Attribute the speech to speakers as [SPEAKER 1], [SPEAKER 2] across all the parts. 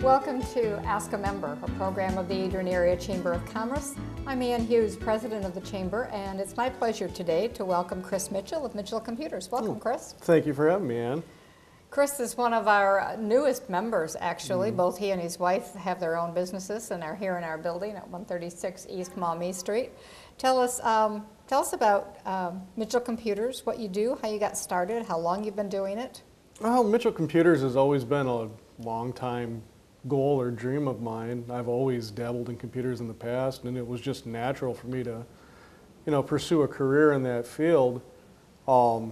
[SPEAKER 1] Welcome to Ask a Member, a program of the Adrian Area Chamber of Commerce. I'm Ann Hughes, president of the Chamber, and it's my pleasure today to welcome Chris Mitchell of Mitchell Computers. Welcome, Chris.
[SPEAKER 2] Thank you for having me, Ann.
[SPEAKER 1] Chris is one of our newest members, actually. Both he and his wife have their own businesses and are here in our building at 136 East Maumee Street. Tell us about Mitchell Computers, what you do, how you got started, how long you've been doing it.
[SPEAKER 2] Well, Mitchell Computers has always been a long time goal or dream of mine. I've always dabbled in computers in the past, and it was just natural for me to, pursue a career in that field. So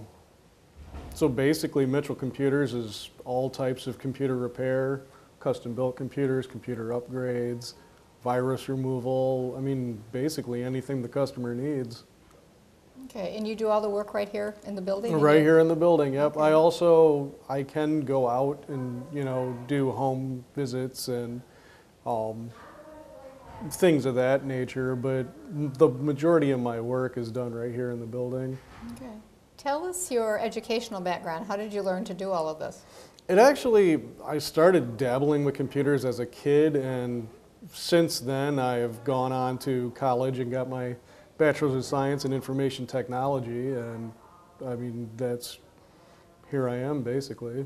[SPEAKER 2] basically, Mitchell Computers is all types of computer repair, custom-built computers, computer upgrades, virus removal. I mean, basically anything the customer needs.
[SPEAKER 1] Okay, and you do all the work right here in the building?
[SPEAKER 2] Right here in the building, yep.
[SPEAKER 1] Okay.
[SPEAKER 2] I can go out and, do home visits and things of that nature, but the majority of my work is done right here in the building.
[SPEAKER 1] Okay. Tell us your educational background. How did you learn to do all of this?
[SPEAKER 2] I started dabbling with computers as a kid, and since then I've gone on to college and got my Bachelor's of Science in Information Technology, and I mean, here I am basically.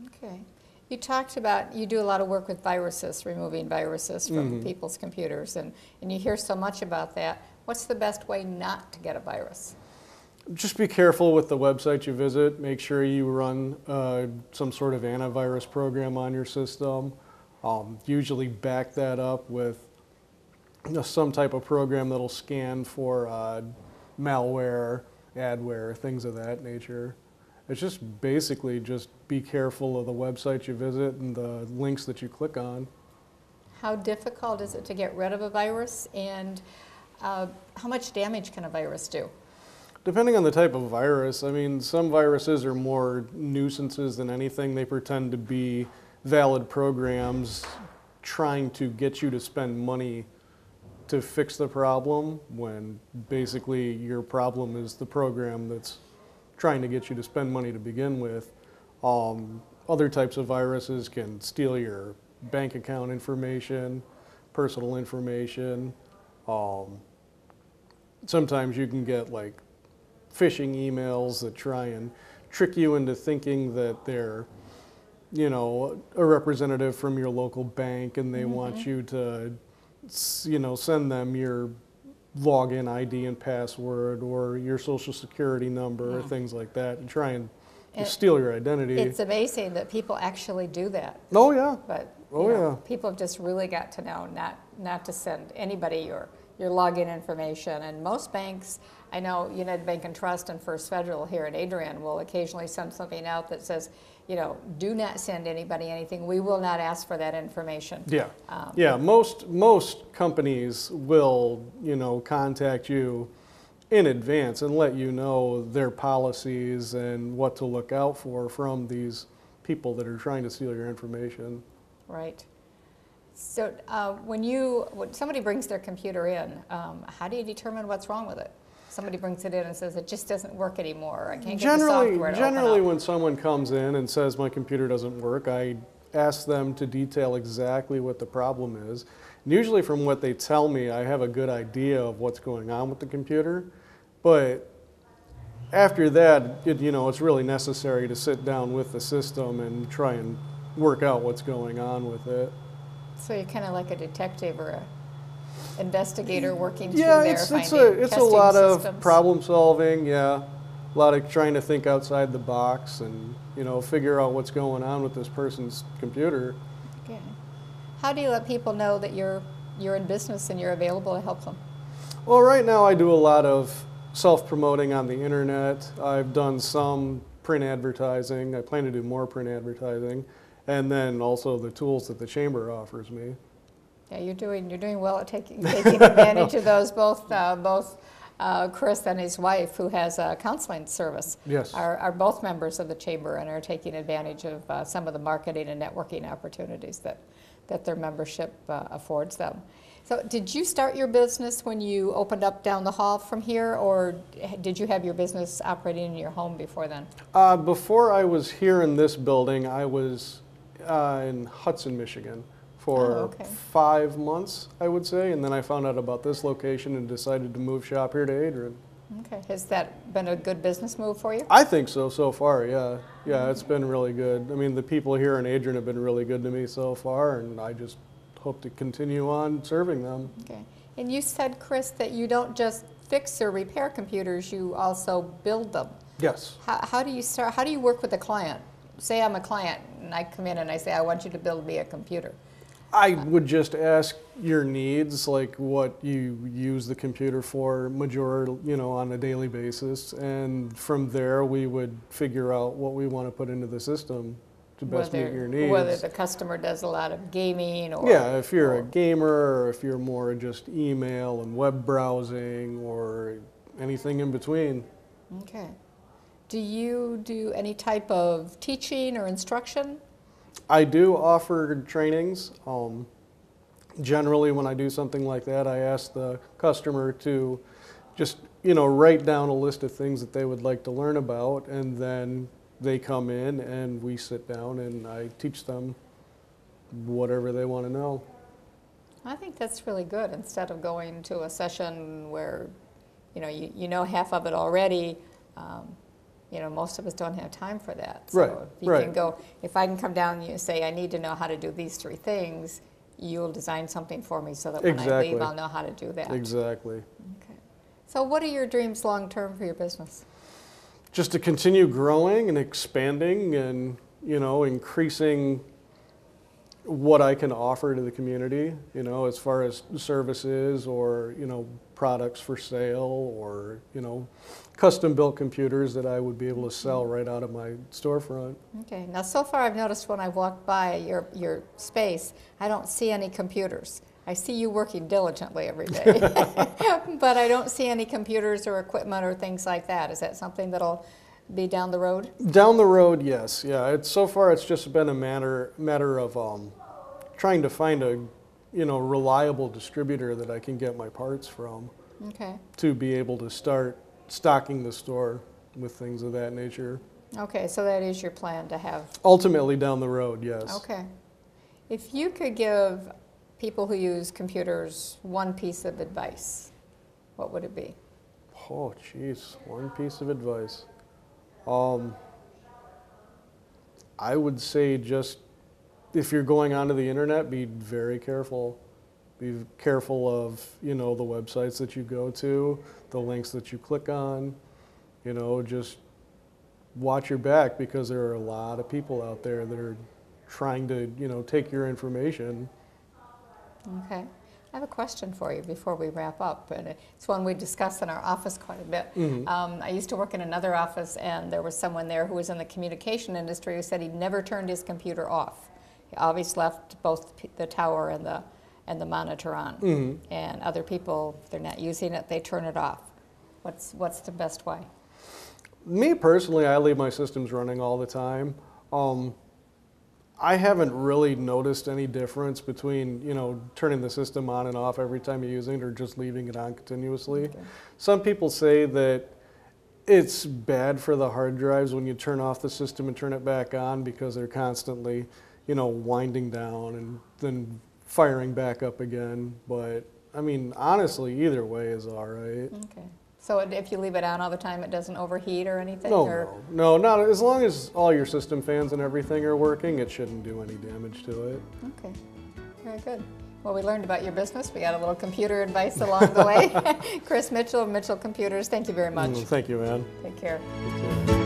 [SPEAKER 1] Okay. You talked about, you do a lot of work with viruses, removing viruses from people's computers, and you hear so much about that. What's the best way not to get a virus?
[SPEAKER 2] Just be careful with the website you visit. Make sure you run some sort of antivirus program on your system. Usually back that up with some type of program that'll scan for malware, adware, things of that nature. It's just basically just be careful of the website you visit and the links that you click on.
[SPEAKER 1] How difficult is it to get rid of a virus, and how much damage can a virus do?
[SPEAKER 2] Depending on the type of virus, I mean, some viruses are more nuisances than anything. They pretend to be valid programs trying to get you to spend money to fix the problem, when basically your problem is the program that's trying to get you to spend money to begin with. Other types of viruses can steal your bank account information, personal information. Sometimes you can get like phishing emails that try and trick you into thinking that they're, a representative from your local bank, and they want you to send them your login ID and password or your social security number or things like that, and try and steal your identity.
[SPEAKER 1] It's amazing that people actually do that.
[SPEAKER 2] Oh yeah.
[SPEAKER 1] But
[SPEAKER 2] yeah.
[SPEAKER 1] People have just really got to know not to send anybody your login information. And most banks, I know United Bank and Trust and First Federal here at Adrian will occasionally send something out that says, do not send anybody anything. We will not ask for that information.
[SPEAKER 2] Yeah. Most companies will, contact you in advance and let you know their policies and what to look out for from these people that are trying to steal your information.
[SPEAKER 1] Right. So when somebody brings their computer in, how do you determine what's wrong with it? Somebody brings it in and says it just doesn't work anymore. I can't get the software to
[SPEAKER 2] Generally,
[SPEAKER 1] open up.
[SPEAKER 2] when someone comes in and says my computer doesn't work, I ask them to detail exactly what the problem is. And usually from what they tell me, I have a good idea of what's going on with the computer. But after that, it's really necessary to sit down with the system and try and work out what's going on with it.
[SPEAKER 1] So you're kind of like a detective or a investigator working through
[SPEAKER 2] there,
[SPEAKER 1] finding,
[SPEAKER 2] it's a lot
[SPEAKER 1] systems.
[SPEAKER 2] of problem solving, a lot of trying to think outside the box and, figure out what's going on with this person's computer.
[SPEAKER 1] Okay. How do you let people know that you're in business and you're available to help them?
[SPEAKER 2] Well, right now I do a lot of self-promoting on the internet. I've done some print advertising. I plan to do more print advertising. And then also the tools that the Chamber offers me.
[SPEAKER 1] Yeah, you're doing well at taking advantage of those. Both Chris and his wife, who has a counseling service,
[SPEAKER 2] yes,
[SPEAKER 1] are both members of the Chamber and are taking advantage of some of the marketing and networking opportunities that their membership affords them. So did you start your business when you opened up down the hall from here, or did you have your business operating in your home before then?
[SPEAKER 2] Before I was here in this building, I was in Hudson, Michigan for
[SPEAKER 1] okay.
[SPEAKER 2] 5 months, I would say, and then I found out about this location and decided to move shop here to Adrian.
[SPEAKER 1] Okay, has that been a good business move for you?
[SPEAKER 2] I think so far, yeah. Yeah, it's been really good. I mean, the people here in Adrian have been really good to me so far, and I just hope to continue on serving them.
[SPEAKER 1] Okay, and you said, Chris, that you don't just fix or repair computers, you also build them.
[SPEAKER 2] Yes.
[SPEAKER 1] How do you start, how do you work with a client? Say I'm a client and I come in and I say, I want you to build me a computer.
[SPEAKER 2] I would just ask your needs, like what you use the computer for on a daily basis, and from there we would figure out what we want to put into the system to best meet your needs.
[SPEAKER 1] Whether the customer does a lot of gaming or...
[SPEAKER 2] Yeah, if you're a gamer, or if you're more just email and web browsing, or anything in between.
[SPEAKER 1] Okay. Do you do any type of teaching or instruction?
[SPEAKER 2] I do offer trainings. Generally, when I do something like that, I ask the customer to just, write down a list of things that they would like to learn about, and then they come in and we sit down and I teach them whatever they want to know.
[SPEAKER 1] I think that's really good. Instead of going to a session where, you know half of it already, most of us don't have time for that. So
[SPEAKER 2] Right,
[SPEAKER 1] if you
[SPEAKER 2] right.
[SPEAKER 1] can go, if I can come down and you say, I need to know how to do these 3 things, you'll design something for me so that when I
[SPEAKER 2] Exactly.
[SPEAKER 1] leave, I'll know how to do that.
[SPEAKER 2] Exactly.
[SPEAKER 1] Okay. So what are your dreams long term for your business?
[SPEAKER 2] Just to continue growing and expanding and, increasing what I can offer to the community, as far as services or, products for sale or, custom built computers that I would be able to sell right out of my storefront.
[SPEAKER 1] Okay. Now, so far I've noticed when I've walked by your space, I don't see any computers. I see you working diligently every day, but I don't see any computers or equipment or things like that. Is that something that'll be down the road?
[SPEAKER 2] Down the road, yes. Yeah. So far it's just been a matter of trying to find a reliable distributor that I can get my parts from.
[SPEAKER 1] Okay.
[SPEAKER 2] To be able to start stocking the store with things of that nature.
[SPEAKER 1] Okay, so that is your plan to have.
[SPEAKER 2] Ultimately down the road, yes.
[SPEAKER 1] Okay. If you could give people who use computers one piece of advice, what would it be?
[SPEAKER 2] Oh, jeez, one piece of advice. I would say just if you're going onto the internet, be very careful. Be careful of, the websites that you go to, the links that you click on, just watch your back, because there are a lot of people out there that are trying to, take your information.
[SPEAKER 1] Okay. I have a question for you before we wrap up, and it's one we discuss in our office quite a bit.
[SPEAKER 2] Mm-hmm.
[SPEAKER 1] I used to work in another office, and there was someone there who was in the communication industry who said he never turned his computer off. He always left both the tower and the monitor on.
[SPEAKER 2] Mm-hmm.
[SPEAKER 1] And other people, if they're not using it, they turn it off. What's the best way?
[SPEAKER 2] Me personally, I leave my systems running all the time. I haven't really noticed any difference between, turning the system on and off every time you're using it or just leaving it on continuously.
[SPEAKER 1] Okay.
[SPEAKER 2] Some people say that it's bad for the hard drives when you turn off the system and turn it back on, because they're constantly, winding down and then firing back up again. But, I mean, honestly, either way is all right.
[SPEAKER 1] Okay. So if you leave it on all the time, it doesn't overheat or anything?
[SPEAKER 2] No, not as long as all your system fans and everything are working, it shouldn't do any damage to it.
[SPEAKER 1] Okay, very good. Well, we learned about your business. We got a little computer advice along the way. Chris Mitchell of Mitchell Computers, thank you very much.
[SPEAKER 2] Thank you, man.
[SPEAKER 1] Take care.
[SPEAKER 2] You too.